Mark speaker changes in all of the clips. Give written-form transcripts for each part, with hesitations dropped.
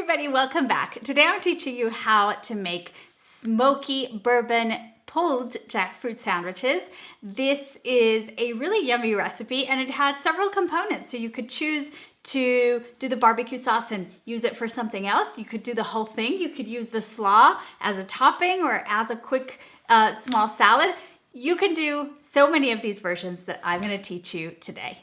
Speaker 1: everybody, welcome back. Today I'm teaching you how to make smoky bourbon pulled jackfruit sandwiches. This is a really yummy recipe and it has several components. So you could choose to do the barbecue sauce and use it for something else. You could do the whole thing. You could use the slaw as a topping or as a quick small salad. You can do so many of these versions that I'm going to teach you today.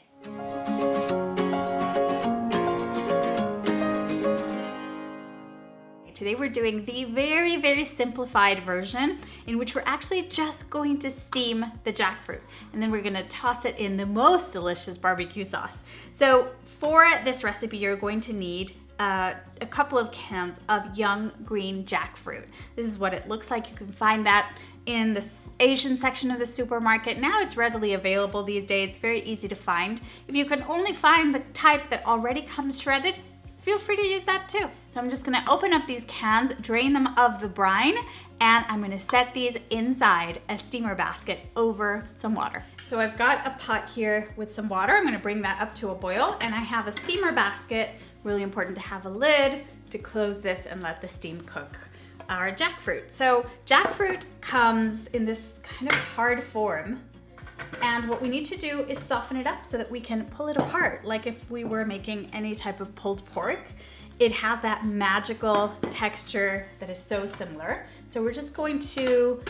Speaker 1: Today we're doing the very simplified version in which we're actually just going to steam the jackfruit and then we're going to toss it in the most delicious barbecue sauce. So for this recipe you're going to need a couple of cans of young green jackfruit. This is what it looks like. You can find that in the Asian section of the supermarket. Now it's readily available these days, very easy to find. If you can only find the type that already comes shredded, feel free to use that too. So I'm just gonna open up these cans, drain them of the brine, and I'm gonna set these inside a steamer basket over some water. So I've got a pot here with some water. I'm gonna bring that up to a boil, and I have a steamer basket. Really important to have a lid to close this and let the steam cook our jackfruit. So jackfruit comes in this kind of hard form, and what we need to do is soften it up so that we can pull it apart. Like if we were making any type of pulled pork, it has that magical texture that is so similar. So we're just going to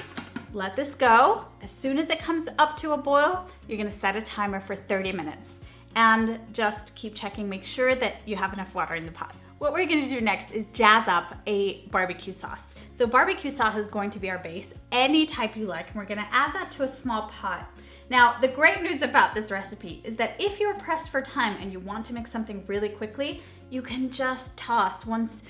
Speaker 1: let this go. As soon as it comes up to a boil, you're gonna set a timer for 30 minutes and just keep checking, make sure that you have enough water in the pot. What we're gonna do next is jazz up a barbecue sauce. So barbecue sauce is going to be our base, any type you like, and we're gonna add that to a small pot. Now, the great news about this recipe is that if you're pressed for time and you want to make something really quickly, you can just toss, once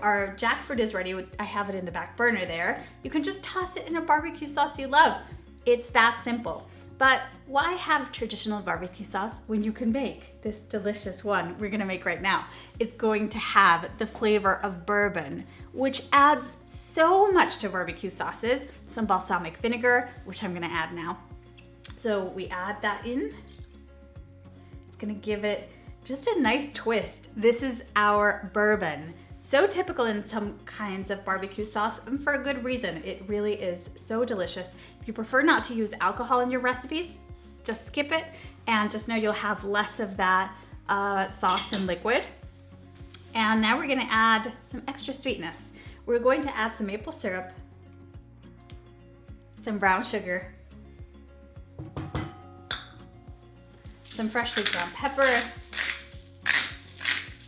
Speaker 1: our jackfruit is ready, I have it in the back burner there, you can just toss it in a barbecue sauce you love. It's that simple. But why have traditional barbecue sauce when you can make this delicious one we're gonna make right now? It's going to have the flavor of bourbon, which adds so much to barbecue sauces. Some balsamic vinegar, which I'm gonna add now. So we add that in. It's gonna give it just a nice twist. This is our bourbon. So typical in some kinds of barbecue sauce, and for a good reason. It really is so delicious. If you prefer not to use alcohol in your recipes, just skip it and just know you'll have less of that sauce and liquid. And now we're gonna add some extra sweetness. We're going to add some maple syrup, some brown sugar, some freshly ground pepper.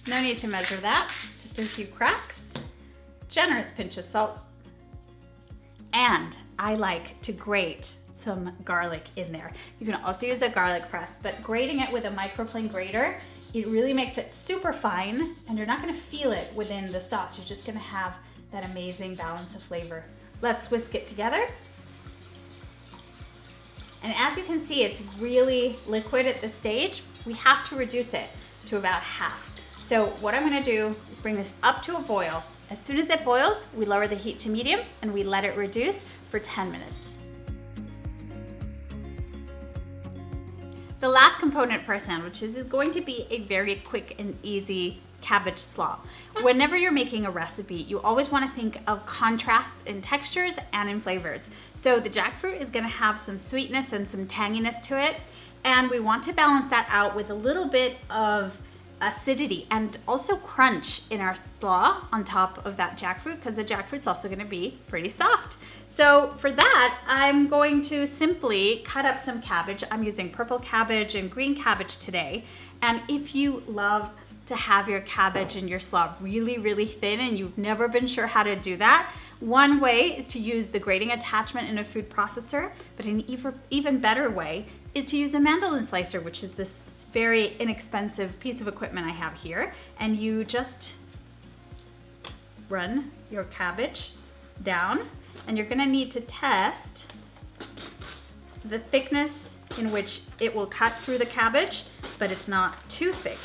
Speaker 1: No need to measure that, just a few cracks, generous pinch of salt, and I like to grate some garlic in there. You can also use a garlic press, but grating it with a microplane grater, it really makes it super fine, and you're not gonna feel it within the sauce. You're just gonna have that amazing balance of flavor. Let's whisk it together. And as you can see, it's really liquid at this stage. We have to reduce it to about half. So what I'm gonna do is bring this up to a boil. As soon as it boils, we lower the heat to medium and we let it reduce for 10 minutes. The last component for our sandwiches is going to be a very quick and easy cabbage slaw. Whenever you're making a recipe, you always want to think of contrasts in textures and in flavors. So the jackfruit is going to have some sweetness and some tanginess to it, and we want to balance that out with a little bit of acidity and also crunch in our slaw on top of that jackfruit, because the jackfruit's also going to be pretty soft. So for that, I'm going to simply cut up some cabbage. I'm using purple cabbage and green cabbage today, and if you love to have your cabbage and your slaw really thin and you've never been sure how to do that, one way is to use the grating attachment in a food processor, but an even better way is to use a mandolin slicer, which is this very inexpensive piece of equipment I have here, and you just run your cabbage down, and you're gonna need to test the thickness in which it will cut through the cabbage, but it's not too thick.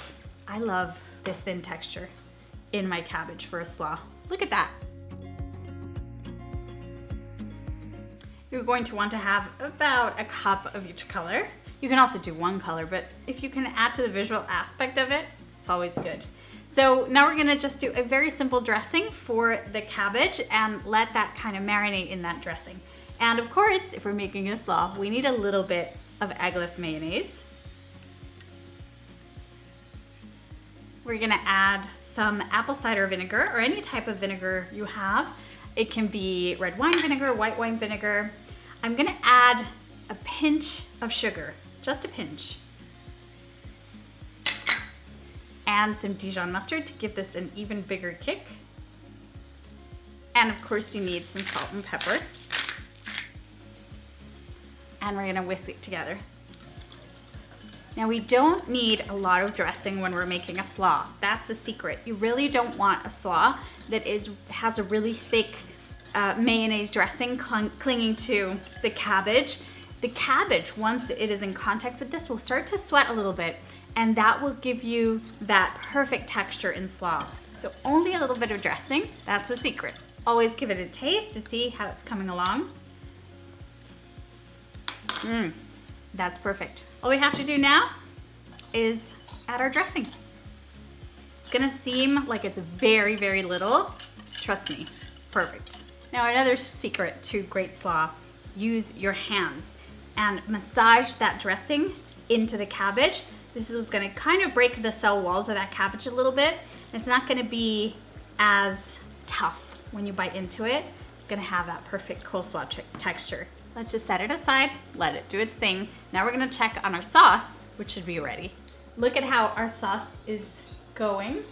Speaker 1: I love this thin texture in my cabbage for a slaw. Look at that. You're going to want to have about a cup of each color. You can also do one color, but if you can add to the visual aspect of it, it's always good. So now we're gonna just do a very simple dressing for the cabbage and let that kind of marinate in that dressing. And of course, if we're making a slaw, we need a little bit of eggless mayonnaise. We're gonna add some apple cider vinegar or any type of vinegar you have. It can be red wine vinegar, white wine vinegar. I'm gonna add a pinch of sugar, just a pinch. And some Dijon mustard to give this an even bigger kick. And of course you need some salt and pepper. And we're gonna whisk it together. Now we don't need a lot of dressing when we're making a slaw. That's the secret. You really don't want a slaw that has a really thick mayonnaise dressing clinging to the cabbage. The cabbage, once it is in contact with this, will start to sweat a little bit, and that will give you that perfect texture in slaw. So only a little bit of dressing, that's the secret. Always give it a taste to see how it's coming along. That's perfect. All we have to do now is add our dressing. It's gonna seem like it's very, very little. Trust me, it's perfect. Now another secret to great slaw, use your hands and massage that dressing into the cabbage. This is gonna kind of break the cell walls of that cabbage a little bit. It's not gonna be as tough when you bite into it. It's gonna have that perfect coleslaw texture. Let's just set it aside, let it do its thing. Now we're gonna check on our sauce, which should be ready. Look at how our sauce is going.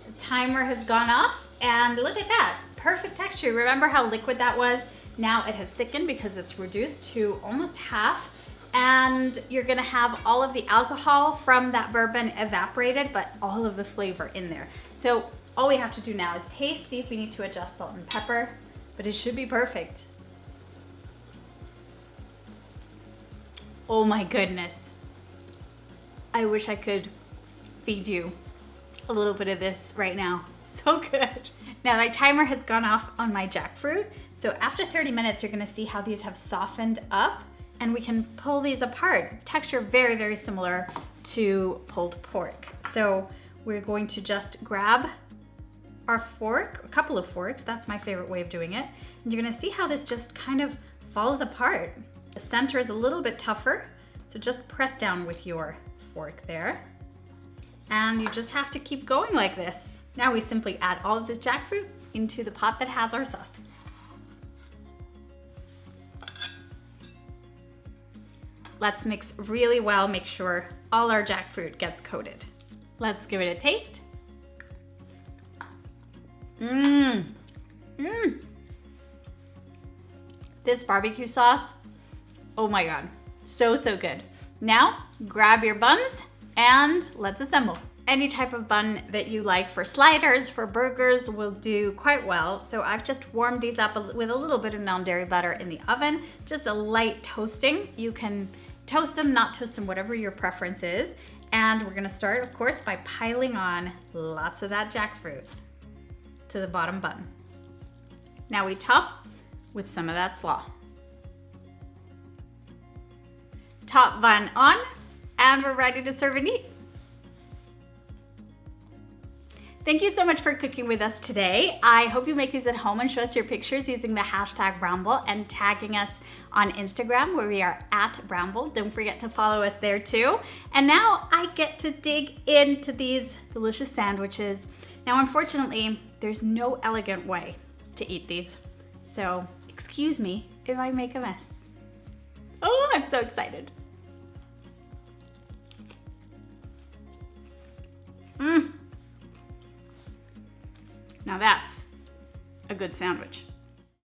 Speaker 1: The timer has gone off, and look at that, perfect texture. Remember how liquid that was? Now it has thickened because it's reduced to almost half, and you're gonna have all of the alcohol from that bourbon evaporated, but all of the flavor in there. So all we have to do now is taste, see if we need to adjust salt and pepper, but it should be perfect. Oh my goodness. I wish I could feed you a little bit of this right now. So good. Now my timer has gone off on my jackfruit. So after 30 minutes, you're gonna see how these have softened up, and we can pull these apart. Texture very, very similar to pulled pork. So we're going to just grab our fork, a couple of forks, that's my favorite way of doing it. And you're gonna see how this just kind of falls apart. The center is a little bit tougher, so just press down with your fork there. And you just have to keep going like this. Now we simply add all of this jackfruit into the pot that has our sauce. Let's mix really well, make sure all our jackfruit gets coated. Let's give it a taste. This barbecue sauce, oh my God, so, so good. Now, grab your buns and let's assemble. Any type of bun that you like for sliders, for burgers will do quite well. So I've just warmed these up with a little bit of non-dairy butter in the oven, just a light toasting. You can toast them, not toast them, whatever your preference is. And we're gonna start, of course, by piling on lots of that jackfruit to the bottom bun. Now we top with some of that slaw. Top bun on, and we're ready to serve and eat. Thank you so much for cooking with us today. I hope you make these at home and show us your pictures using the hashtag Bramble and tagging us on Instagram, where we are @Bramble. Don't forget to follow us there too. And now I get to dig into these delicious sandwiches. Now, unfortunately, there's no elegant way to eat these. So excuse me if I make a mess. Oh, I'm so excited. Now that's a good sandwich.